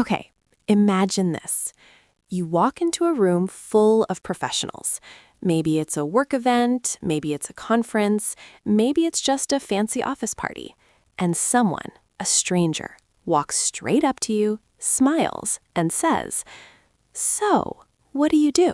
Okay, imagine this. You walk into a room full of professionals. Maybe it's a work event, maybe it's a conference, maybe it's just a fancy office party. And someone, a stranger, walks straight up to you, smiles, and says, "So, what do you do?"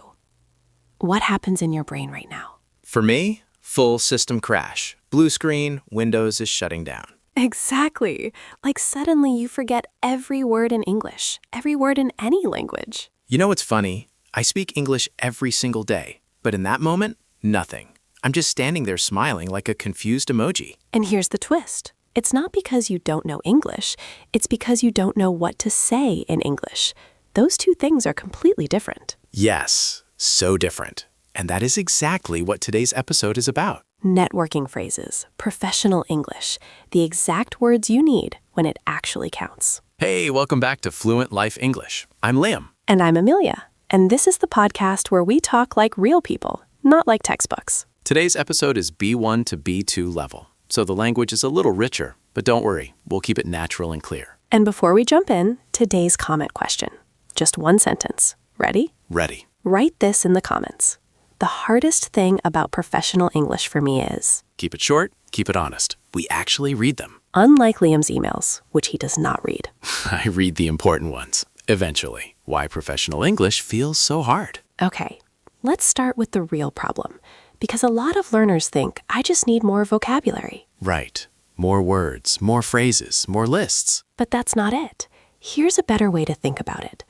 What happens in your brain right now? For me, full system crash. Blue screen, Windows is shutting down. Exactly. Like suddenly you forget every word in English, every word in any language. You know what's funny? I speak English every single day, but in that moment, nothing. I'm just standing there smiling like a confused emoji. And here's the twist. It's not because you don't know English, it's because you don't know what to say in English. Those two things are completely different. Yes, so different. And that is exactly what today's episode is about. Networking phrases, professional English, the exact words you need when it actually counts. Hey, welcome back to FluentLife English. I'm Liam. And I'm Amelia, and this is the podcast where we talk like real people, not like textbooks. Today's episode is B1 to B2 level, so the language is a little richer, but don't worry, we'll keep it natural and clear. And before we jump in, today's comment question. Just one sentence. Ready? Ready. Write this in the comments. The hardest thing about professional English for me is... Keep it short, keep it honest. We actually read them. Unlike Liam's emails, which he does not read. I read the important ones. Eventually. Why professional English feels so hard. Okay, let's start with the real problem. Because a lot of learners think, I just need more vocabulary. Right. More words, more phrases, more lists. But that's not it. Here's a better way to think about it.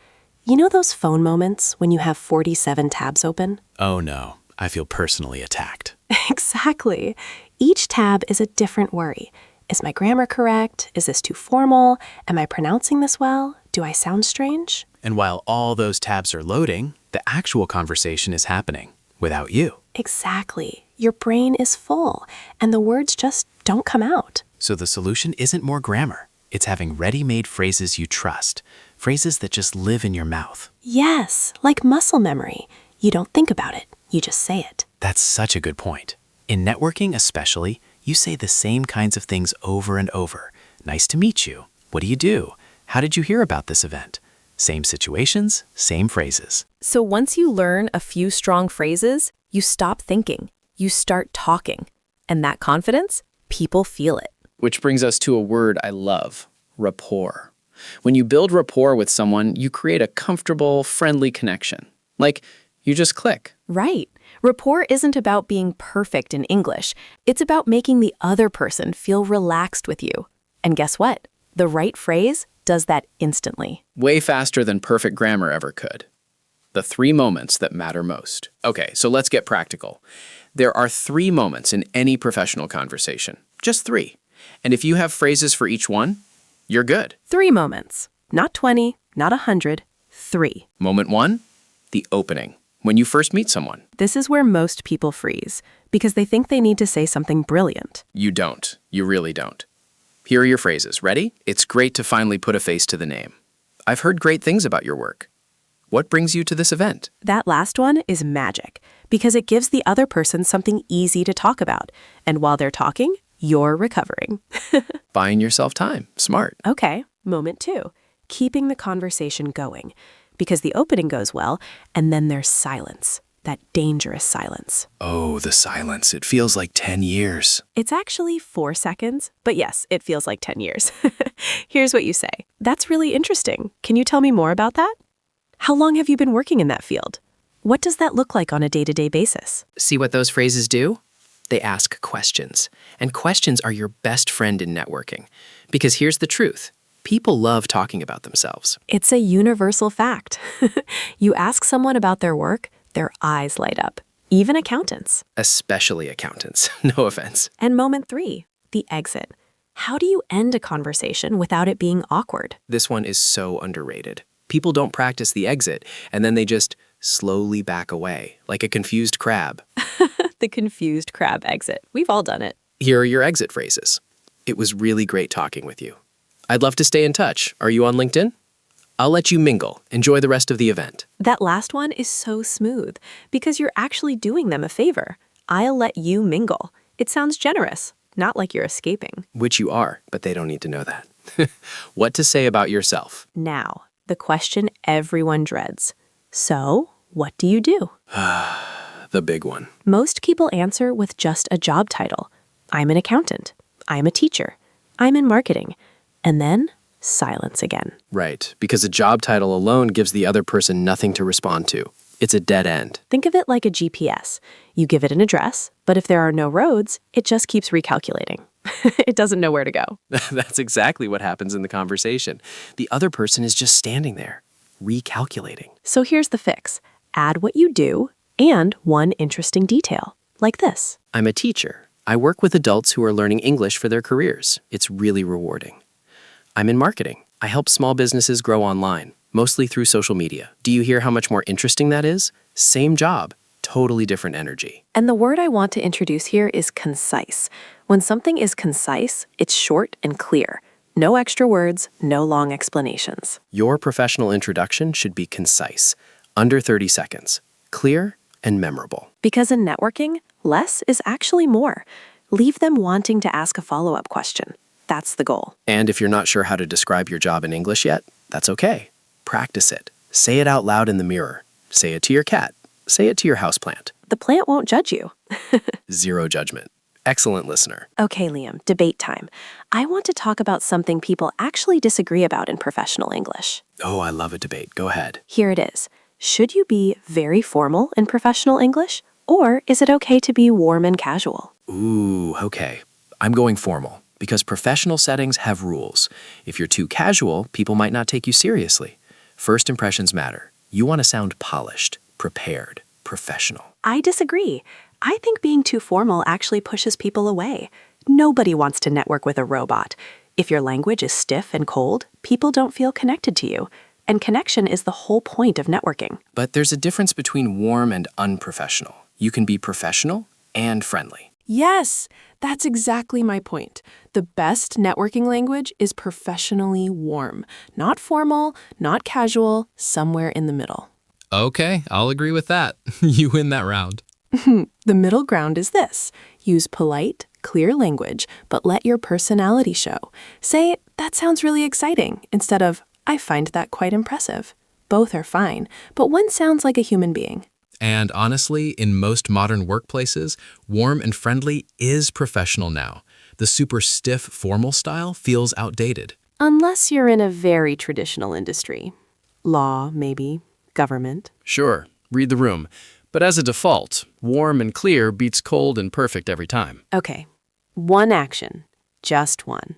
You know those phone moments when you have 47 tabs open? Oh no, I feel personally attacked. Exactly. Each tab is a different worry. Is my grammar correct? Is this too formal? Am I pronouncing this well? Do I sound strange? And while all those tabs are loading, the actual conversation is happening without you. Exactly. Your brain is full, and the words just don't come out. So the solution isn't more grammar. It's having ready-made phrases you trust, phrases that just live in your mouth. Yes, like muscle memory. You don't think about it, you just say it. That's such a good point. In networking especially, you say the same kinds of things over and over. Nice to meet you. What do you do? How did you hear about this event? Same situations, same phrases. So once you learn a few strong phrases, you stop thinking. You start talking. And that confidence, people feel it. Which brings us to a word I love, rapport. When you build rapport with someone, you create a comfortable, friendly connection. Like, you just click. Right. Rapport isn't about being perfect in English. It's about making the other person feel relaxed with you. And guess what? The right phrase does that instantly. Way faster than perfect grammar ever could. The 3 moments that matter most. Okay, so let's get practical. There are 3 moments in any professional conversation. Just 3. And if you have phrases for each one, you're good. 3 moments. Not 20, not 100. 3. Moment 1, the opening. When you first meet someone. This is where most people freeze, because they think they need to say something brilliant. You don't. You really don't. Here are your phrases. Ready? It's great to finally put a face to the name. I've heard great things about your work. What brings you to this event? That last one is magic, because it gives the other person something easy to talk about. And while they're talking, you're recovering. Buying yourself time. Smart. Okay, moment 2. Keeping the conversation going. Because the opening goes well, and then there's silence. That dangerous silence. Oh, the silence. It feels like 10 years. It's actually 4 seconds, but yes, it feels like 10 years. Here's what you say. That's really interesting. Can you tell me more about that? How long have you been working in that field? What does that look like on a day-to-day basis? See what those phrases do? They ask questions. And questions are your best friend in networking. Because here's the truth. People love talking about themselves. It's a universal fact. You ask someone about their work, their eyes light up. Even accountants. Especially accountants. No offense. And moment 3, the exit. How do you end a conversation without it being awkward? This one is so underrated. People don't practice the exit, and then they just slowly back away, like a confused crab. The confused crab exit. We've all done it. Here are your exit phrases. It was really great talking with you. I'd love to stay in touch. Are you on LinkedIn? I'll let you mingle. Enjoy the rest of the event. That last one is so smooth because you're actually doing them a favor. I'll let you mingle. It sounds generous, not like you're escaping. Which you are, but they don't need to know that. What to say about yourself? Now, the question everyone dreads. So, what do you do? The big one. Most people answer with just a job title. I'm an accountant. I'm a teacher. I'm in marketing. And then silence again. Right, because a job title alone gives the other person nothing to respond to. It's a dead end. Think of it like a GPS. You give it an address, but if there are no roads, it just keeps recalculating. It doesn't know where to go. That's exactly what happens in the conversation. The other person is just standing there, recalculating. So here's the fix. Add what you do and one interesting detail, like this. I'm a teacher. I work with adults who are learning English for their careers. It's really rewarding. I'm in marketing. I help small businesses grow online, mostly through social media. Do you hear how much more interesting that is? Same job, totally different energy. And the word I want to introduce here is concise. When something is concise, it's short and clear. No extra words, no long explanations. Your professional introduction should be concise, under 30 seconds, clear and memorable. Because in networking, less is actually more. Leave them wanting to ask a follow-up question. That's the goal. And if you're not sure how to describe your job in English yet, that's okay. Practice it. Say it out loud in the mirror. Say it to your cat. Say it to your houseplant. The plant won't judge you. Zero judgment. Excellent listener. Okay, Liam, debate time. I want to talk about something people actually disagree about in professional English. Oh, I love a debate. Go ahead. Here it is. Should you be very formal in professional English, or is it okay to be warm and casual? Ooh, okay. I'm going formal because professional settings have rules. If you're too casual, people might not take you seriously. First impressions matter. You want to sound polished, prepared, professional. I disagree. I think being too formal actually pushes people away. Nobody wants to network with a robot. If your language is stiff and cold, people don't feel connected to you. And connection is the whole point of networking. But there's a difference between warm and unprofessional. You can be professional and friendly. Yes, that's exactly my point. The best networking language is professionally warm. Not formal, not casual, somewhere in the middle. Okay, I'll agree with that. You win that round. The middle ground is this. Use polite, clear language, but let your personality show. Say, that sounds really exciting, instead of, I find that quite impressive. Both are fine, but one sounds like a human being. And honestly, in most modern workplaces, warm and friendly is professional now. The super stiff formal style feels outdated. Unless you're in a very traditional industry. Law, maybe. Government. Sure, read the room. But as a default, warm and clear beats cold and perfect every time. Okay. One action. Just one.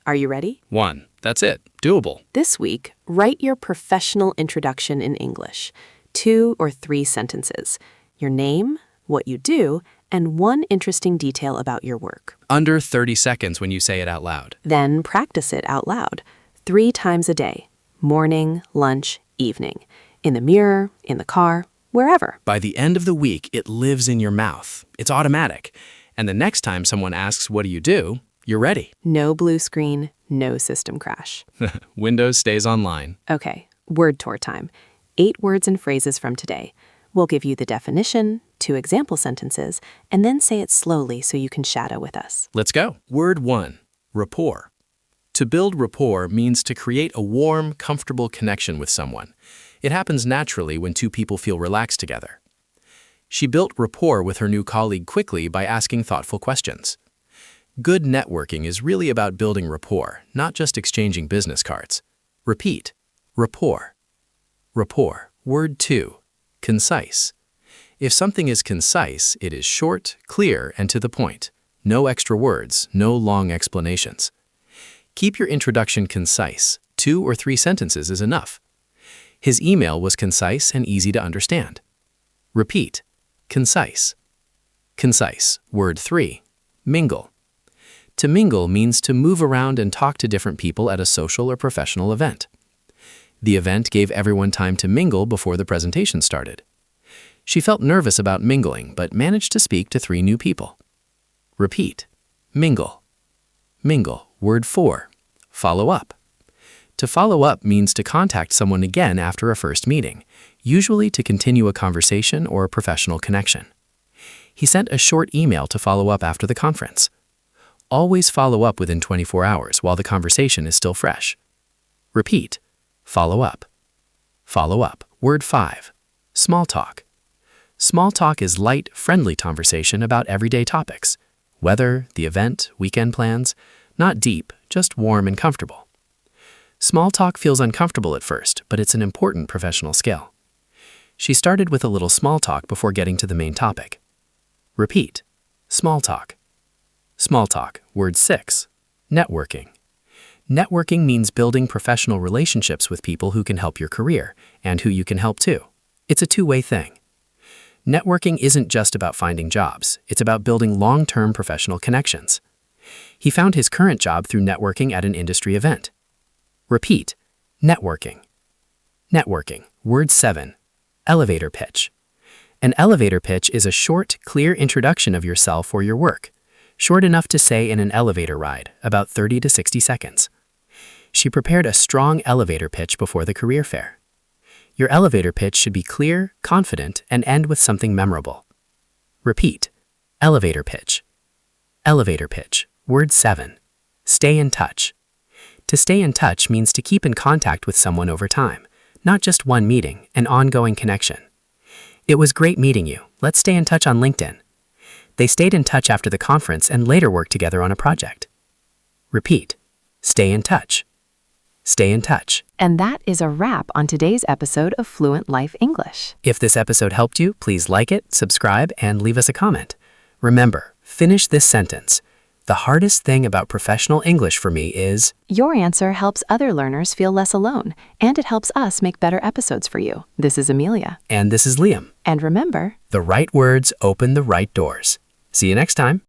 Are you ready? One. That's it. Doable. This week, write your professional introduction in English. 2 or 3 sentences. Your name, what you do, and one interesting detail about your work. Under 30 seconds when you say it out loud. Then practice it out loud. 3 times a day. Morning, lunch, evening. In the mirror, in the car, wherever. By the end of the week, it lives in your mouth. It's automatic. And the next time someone asks, what do? You're ready. No blue screen, no system crash. Windows stays online. Okay, word tour time. 8 words and phrases from today. We'll give you the definition, 2 example sentences, and then say it slowly so you can shadow with us. Let's go. Word 1, rapport. To build rapport means to create a warm, comfortable connection with someone. It happens naturally when 2 people feel relaxed together. She built rapport with her new colleague quickly by asking thoughtful questions. Good networking is really about building rapport, not just exchanging business cards. Repeat. Rapport. Rapport. Word 2. Concise. If something is concise, it is short, clear, and to the point. No extra words, no long explanations. Keep your introduction concise. 2 or 3 sentences is enough. His email was concise and easy to understand. Repeat. Concise. Concise. Word 3. Mingle. To mingle means to move around and talk to different people at a social or professional event. The event gave everyone time to mingle before the presentation started. She felt nervous about mingling, but managed to speak to 3 new people. Repeat. Mingle. Mingle. Word 4. Follow up. To follow up means to contact someone again after a first meeting, usually to continue a conversation or a professional connection. He sent a short email to follow up after the conference. Always follow up within 24 hours while the conversation is still fresh. Repeat. Follow up. Follow up. Word 5. Small talk. Small talk is light, friendly conversation about everyday topics. Weather, the event, weekend plans. Not deep, just warm and comfortable. Small talk feels uncomfortable at first, but it's an important professional skill. She started with a little small talk before getting to the main topic. Repeat. Small talk. Small talk. Word 6. Networking. Networking means building professional relationships with people who can help your career and who you can help too. It's a two-way thing. Networking isn't just about finding jobs, it's about building long-term professional connections. He found his current job through networking at an industry event. Repeat. Networking. Networking. Word 7. Elevator pitch. An elevator pitch is a short, clear introduction of yourself or your work, short enough to say in an elevator ride, about 30 to 60 seconds. She prepared a strong elevator pitch before the career fair. Your elevator pitch should be clear, confident, and end with something memorable. Repeat. Elevator pitch. Elevator pitch. Word 7. Stay in touch. To stay in touch means to keep in contact with someone over time, not just one meeting, an ongoing connection. It was great meeting you. Let's stay in touch on LinkedIn. They stayed in touch after the conference and later worked together on a project. Repeat. Stay in touch. Stay in touch. And that is a wrap on today's episode of Fluent Life English. If this episode helped you, please like it, subscribe, and leave us a comment. Remember, finish this sentence. The hardest thing about professional English for me is... Your answer helps other learners feel less alone, and it helps us make better episodes for you. This is Amelia. And this is Liam. And remember, The right words open the right doors. See you next time.